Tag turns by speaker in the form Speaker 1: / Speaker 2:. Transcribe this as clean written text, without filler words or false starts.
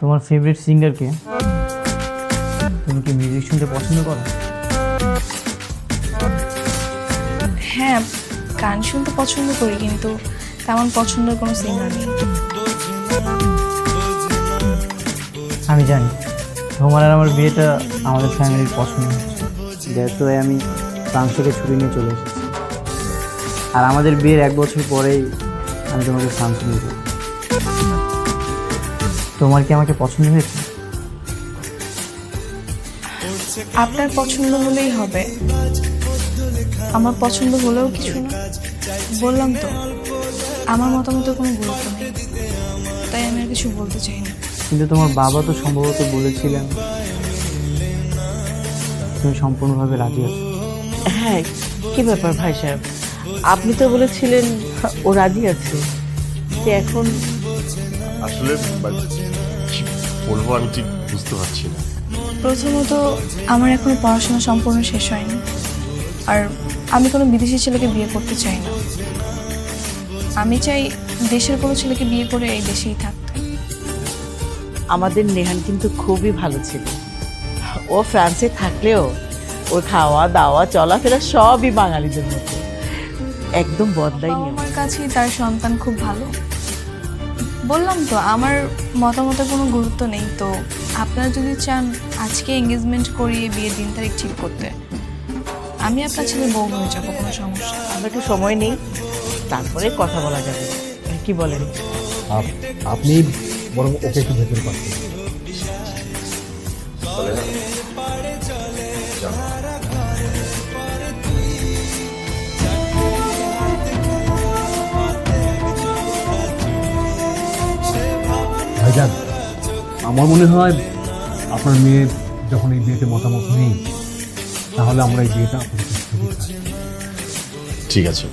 Speaker 1: তোমার favourite singer কে? তুমি কি মিউজিক শুনতে পছন্দ করো?
Speaker 2: হ্যাঁ, গান শুনতে পছন্দ করি, কিন্তু তেমন পছন্দের কোনো সিঙ্গার নেই।
Speaker 1: আমি জানি তোমার আর আমার বিয়েটা আমাদের ফ্যামিলির পছন্দ হচ্ছে, দ্যাটস ওয়াই আমি ফ্রান্স থেকে ছুটি নিয়ে চলে এসেছি। আর আমাদের বিয়ের 1 বছর পরেই আমি তোমাকে ফ্রান্স নিয়ে যাব। তোমার কি আমাকে পছন্দ হয়েছে?
Speaker 2: আপনার পছন্দ হলেই হবে, আমার পছন্দ হলেও কিছু না। বললাম তো, আমার মতামতের কোনো গুরুত্ব নেই, তাই আমি আর কিছু বলতে চাই না।
Speaker 1: কিন্তু তোমার বাবা তো সম্ভবত বলেছিলেন তুমি সম্পূর্ণভাবে রাজি আছো।
Speaker 3: হ্যাঁ, কি ব্যাপার ভাই সাহেব, আপনি তো বলেছিলেন ও রাজি আছে, যে এখন
Speaker 4: আসলে কি বলবো আমি ঠিক বুঝতে পারছি না।
Speaker 2: প্রথমত, আমার এখনো পড়াশোনা সম্পূর্ণ শেষ হয়নি, আর আমি কোনো বিদেশি ছেলেকে বিয়ে করতে চাই না। আমি চাই দেশের কোনো ছেলেকে বিয়ে করে এই দেশেই থাকতে।
Speaker 3: আমাদের নেহান কিন্তু খুবই ভালো ছিল। ও ফ্রান্সে থাকলেও ওর খাওয়া দাওয়া চলাফেরা সবই বাঙালিদের মতো, একদম বদলায়নি।
Speaker 2: আমার কাছেই তার সন্তান খুব ভালো। বললাম তো, আমার মতামতের কোনো গুরুত্ব নেই। তো আপনারা যদি চান আজকে এঙ্গেজমেন্ট করিয়ে বিয়ের দিন তারিখ ঠিক করতে, আমি আপনার ছেলের বউ হয়ে যাবো, কোনো সমস্যা।
Speaker 3: আমরা একটু সময় নেই, তারপরে কথা বলা যাবে, কি বলেন?
Speaker 5: আপনি বরং ওকে একটু ভেতরে পাচ্ছেন। ভাইজান, আমার মনে হয় আপনার মেয়ে যখন এই বিয়েতে মতামত নেই, তাহলে আমরা এই বিয়েটা
Speaker 4: ঠিক আছে।